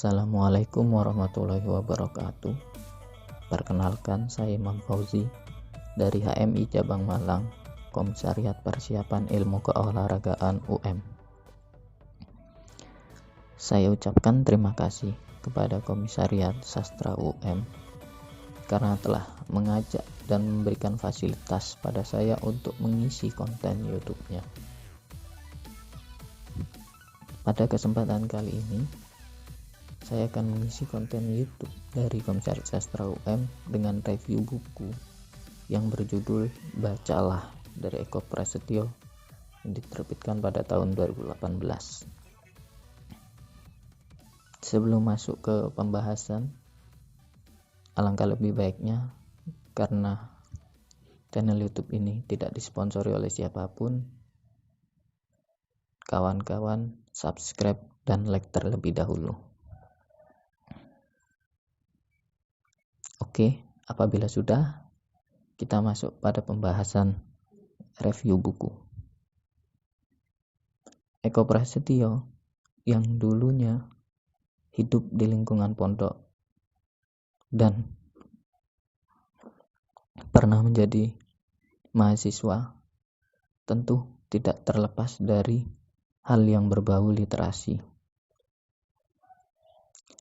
Assalamualaikum warahmatullahi wabarakatuh. Perkenalkan, saya Imam Fauzi dari HMI Cabang Malang, Komisariat Persiapan Ilmu Keolahragaan UM. Saya ucapkan terima kasih kepada Komisariat Sastra UM karena telah mengajak dan memberikan fasilitas pada saya untuk mengisi konten YouTube-nya. Pada kesempatan kali ini, saya akan mengisi konten YouTube dari Komisariat Sastra UM dengan review buku yang berjudul Bacalah dari Eko Prasetyo yang diterbitkan pada tahun 2018. Sebelum masuk ke pembahasan, alangkah lebih baiknya karena channel YouTube ini tidak disponsori oleh siapapun, kawan-kawan subscribe dan like terlebih dahulu. Oke, apabila sudah, kita masuk pada pembahasan review buku. Eko Prasetyo yang dulunya hidup di lingkungan pondok dan pernah menjadi mahasiswa, tentu tidak terlepas dari hal yang berbau literasi.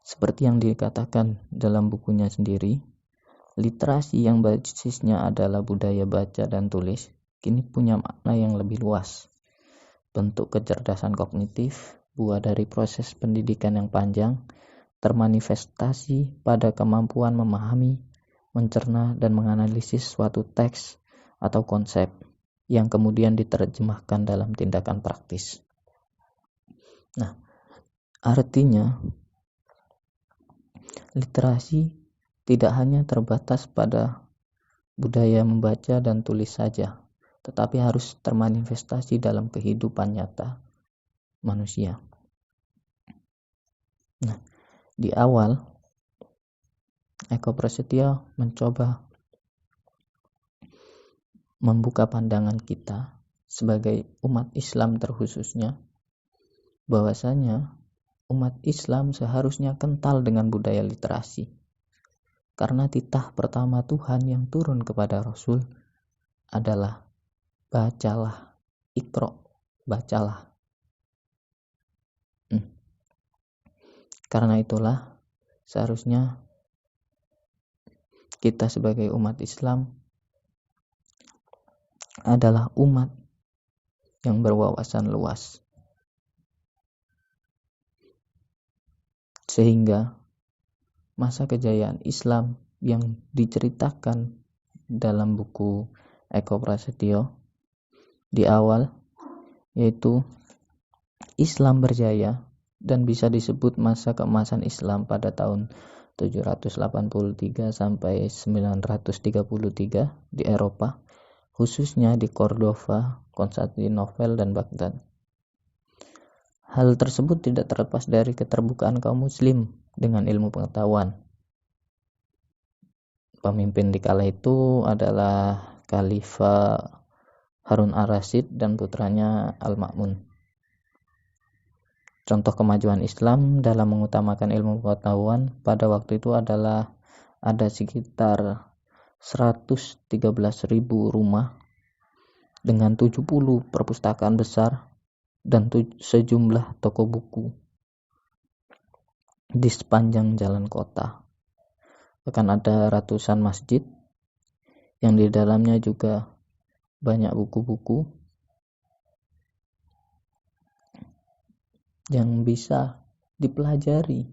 Seperti yang dikatakan dalam bukunya sendiri, literasi yang basisnya adalah budaya baca dan tulis, kini punya makna yang lebih luas. Bentuk kecerdasan kognitif, buah dari proses pendidikan yang panjang, termanifestasi pada kemampuan memahami, mencerna, dan menganalisis suatu teks atau konsep yang kemudian diterjemahkan dalam tindakan praktis. Nah, artinya literasi tidak hanya terbatas pada budaya membaca dan tulis saja, tetapi harus termanifestasi dalam kehidupan nyata manusia. Nah, di awal Eko Prasetyo mencoba membuka pandangan kita sebagai umat Islam terkhususnya, bahwasanya umat Islam seharusnya kental dengan budaya literasi. Karena titah pertama Tuhan yang turun kepada Rasul adalah bacalah, Iqra, bacalah. Karena itulah seharusnya kita sebagai umat Islam adalah umat yang berwawasan luas. Sehingga masa kejayaan Islam yang diceritakan dalam buku Eko Prasetyo di awal, yaitu Islam berjaya dan bisa disebut masa keemasan Islam pada tahun 783 sampai 933 di Eropa, khususnya di Cordova, Konstantinopel, dan Baghdad. Hal tersebut tidak terlepas dari keterbukaan kaum muslim dengan ilmu pengetahuan. Pemimpin di kala itu adalah Khalifah Harun ar-Rasyid dan putranya Al-Ma'mun. Contoh kemajuan Islam dalam mengutamakan ilmu pengetahuan pada waktu itu adalah ada sekitar 113.000 rumah dengan 70 perpustakaan besar dan sejumlah toko buku di sepanjang jalan kota. Akan ada ratusan masjid yang di dalamnya juga banyak buku-buku yang bisa dipelajari.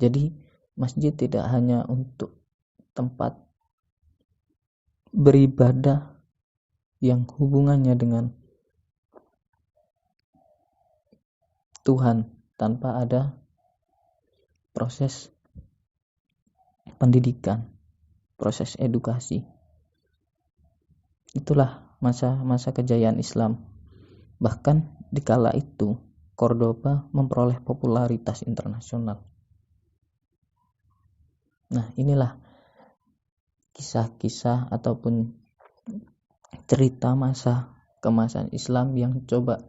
Jadi masjid tidak hanya untuk tempat beribadah yang hubungannya dengan Tuhan tanpa ada proses pendidikan, proses edukasi. Itulah masa kejayaan Islam. Bahkan di kala itu Cordoba memperoleh popularitas internasional. Nah, inilah kisah-kisah ataupun cerita masa keemasan Islam yang coba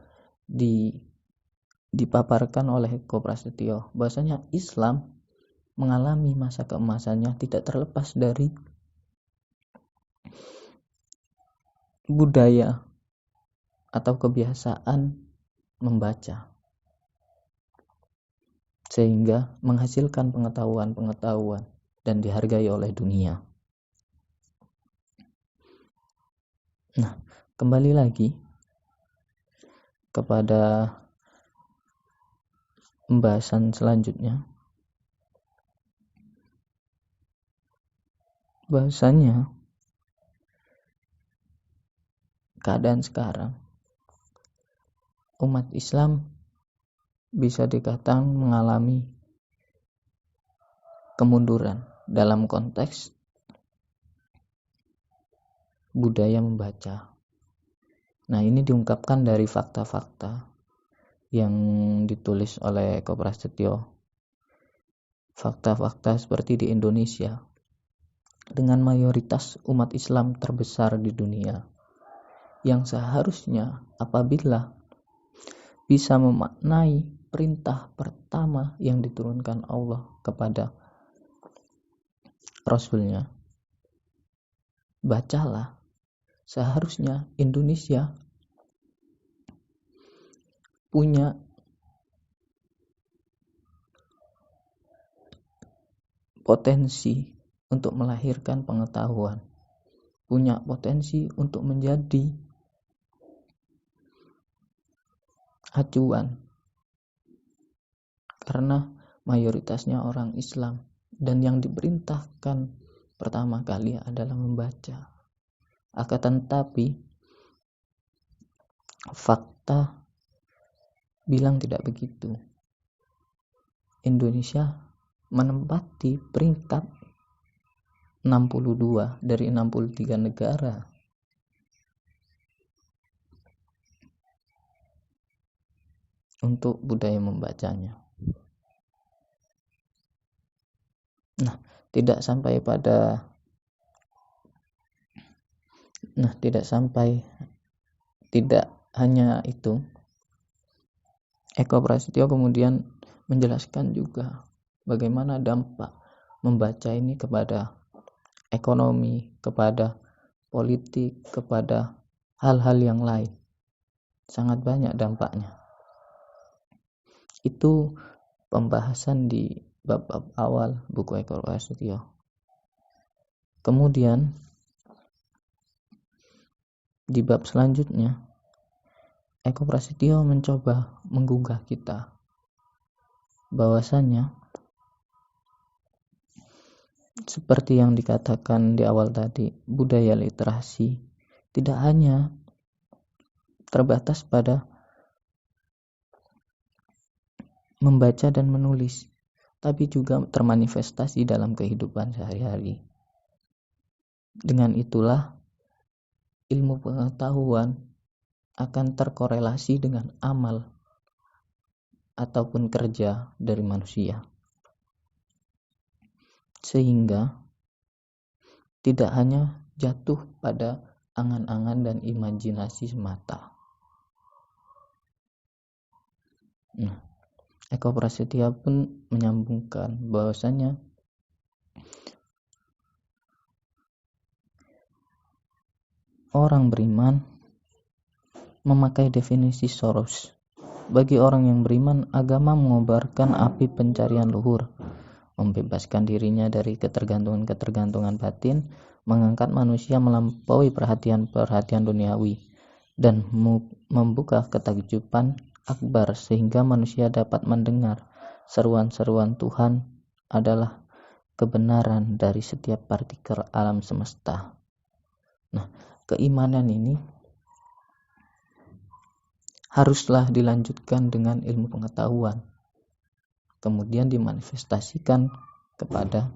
dipaparkan oleh Eko Prasetyo bahwasanya Islam mengalami masa keemasannya tidak terlepas dari budaya atau kebiasaan membaca, sehingga menghasilkan pengetahuan-pengetahuan dan dihargai oleh dunia. Nah, kembali lagi kepada pembahasan selanjutnya, bahwasanya keadaan sekarang umat Islam bisa dikatakan mengalami kemunduran dalam konteks budaya membaca. Nah, ini diungkapkan dari fakta-fakta yang ditulis oleh Eko Prasetyo. Fakta-fakta seperti di Indonesia dengan mayoritas umat Islam terbesar di dunia, yang seharusnya apabila bisa memaknai perintah pertama yang diturunkan Allah kepada Rasulnya, bacalah. Seharusnya Indonesia punya potensi untuk melahirkan pengetahuan, punya potensi untuk menjadi acuan, karena mayoritasnya orang Islam dan yang diperintahkan pertama kali adalah membaca. Akan tetapi fakta bilang tidak begitu. Indonesia menempati peringkat 62 dari 63 negara untuk budaya membacanya. Nah, tidak hanya itu. Eko Prasetyo kemudian menjelaskan juga bagaimana dampak membaca ini kepada ekonomi, kepada politik, kepada hal-hal yang lain. Sangat banyak dampaknya. Itu pembahasan di bab-bab awal buku Eko Prasetyo. Kemudian di bab selanjutnya Eko Prasetyo mencoba menggugah kita bahwasanya seperti yang dikatakan di awal tadi, budaya literasi tidak hanya terbatas pada membaca dan menulis, tapi juga termanifestasi dalam kehidupan sehari-hari. Dengan itulah ilmu pengetahuan akan terkorelasi dengan amal ataupun kerja dari manusia, sehingga tidak hanya jatuh pada angan-angan dan imajinasi semata. Nah, Eko Prasetyo pun menyambungkan bahwasanya orang beriman memakai definisi Soros. Bagi orang yang beriman, agama mengobarkan api pencarian luhur, membebaskan dirinya dari ketergantungan-ketergantungan batin, mengangkat manusia melampaui perhatian-perhatian duniawi, dan membuka ketakjuban akbar sehingga manusia dapat mendengar seruan-seruan Tuhan adalah kebenaran dari setiap partikel alam semesta. Nah, keimanan ini haruslah dilanjutkan dengan ilmu pengetahuan, kemudian dimanifestasikan kepada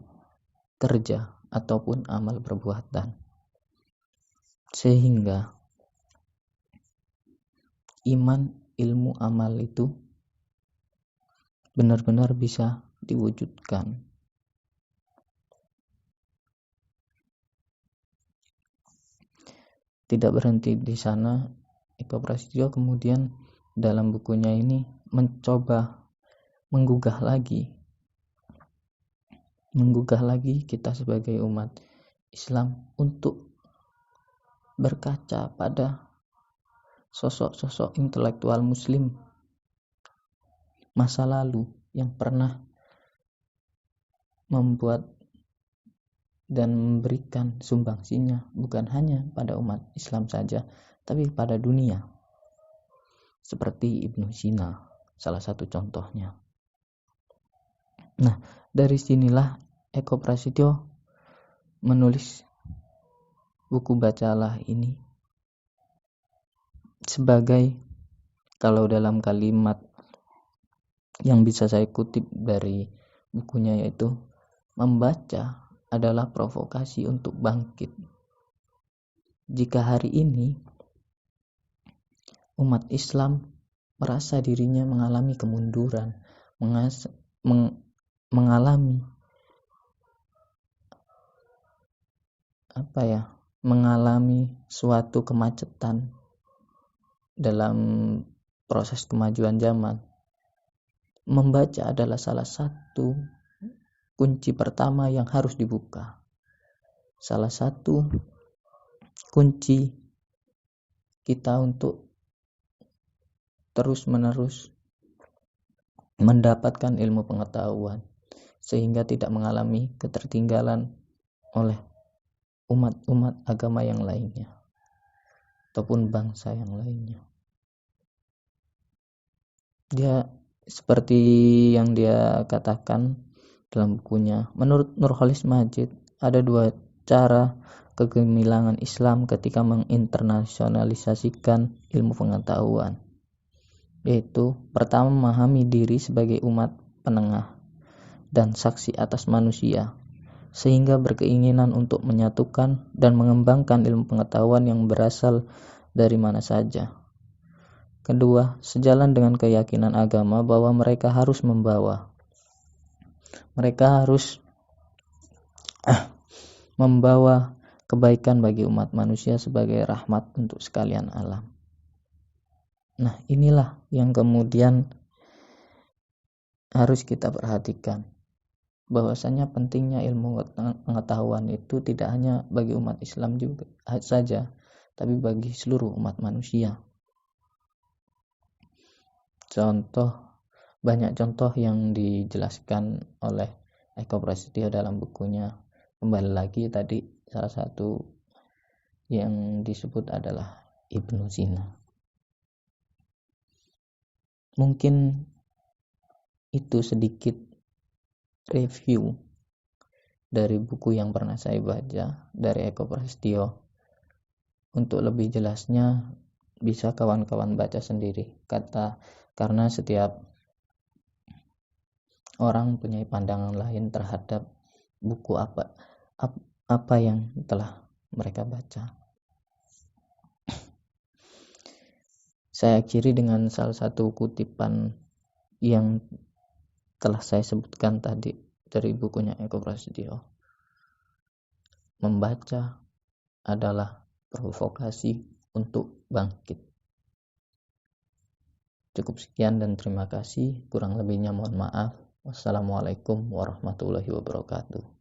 kerja ataupun amal perbuatan, sehingga iman, ilmu, amal itu benar-benar bisa diwujudkan. Tidak berhenti di sana, Eko Prasetyo kemudian dalam bukunya ini mencoba menggugah lagi kita sebagai umat Islam untuk berkaca pada sosok-sosok intelektual muslim masa lalu yang pernah membuat dan memberikan sumbangsinya bukan hanya pada umat Islam saja, tapi pada dunia. Seperti Ibnu Sina, salah satu contohnya. Nah, dari sinilah Eko Prasetyo menulis buku Bacalah ini sebagai, kalau dalam kalimat yang bisa saya kutip dari bukunya, yaitu membaca adalah provokasi untuk bangkit. Jika hari ini umat Islam merasa dirinya mengalami kemunduran, mengalami suatu kemacetan dalam proses kemajuan zaman, membaca adalah salah satu kunci pertama yang harus dibuka. Salah satu kunci kita untuk terus-menerus mendapatkan ilmu pengetahuan sehingga tidak mengalami ketertinggalan oleh umat-umat agama yang lainnya ataupun bangsa yang lainnya. Dia seperti yang dia katakan dalam bukunya, menurut Nurholis Majid ada dua cara kegemilangan Islam ketika menginternasionalisasikan ilmu pengetahuan, yaitu pertama, memahami diri sebagai umat penengah dan saksi atas manusia, sehingga berkeinginan untuk menyatukan dan mengembangkan ilmu pengetahuan yang berasal dari mana saja. Kedua, sejalan dengan keyakinan agama bahwa mereka harus membawa kebaikan bagi umat manusia sebagai rahmat untuk sekalian alam. Nah, inilah yang kemudian harus kita perhatikan, bahwasanya pentingnya ilmu pengetahuan itu tidak hanya bagi umat Islam juga saja, tapi bagi seluruh umat manusia. Banyak contoh yang dijelaskan oleh Eko Prasetyo dalam bukunya. Kembali lagi tadi, salah satu yang disebut adalah Ibnu Sina. Mungkin itu sedikit review dari buku yang pernah saya baca dari Eko Prasetyo. Untuk lebih jelasnya bisa kawan-kawan baca sendiri, karena setiap orang punya pandangan lain terhadap buku apa yang telah mereka baca. Saya akhiri dengan salah satu kutipan yang telah saya sebutkan tadi dari bukunya Eko Prasetyo. Membaca adalah provokasi untuk bangkit. Cukup sekian dan terima kasih. Kurang lebihnya mohon maaf. Wassalamualaikum warahmatullahi wabarakatuh.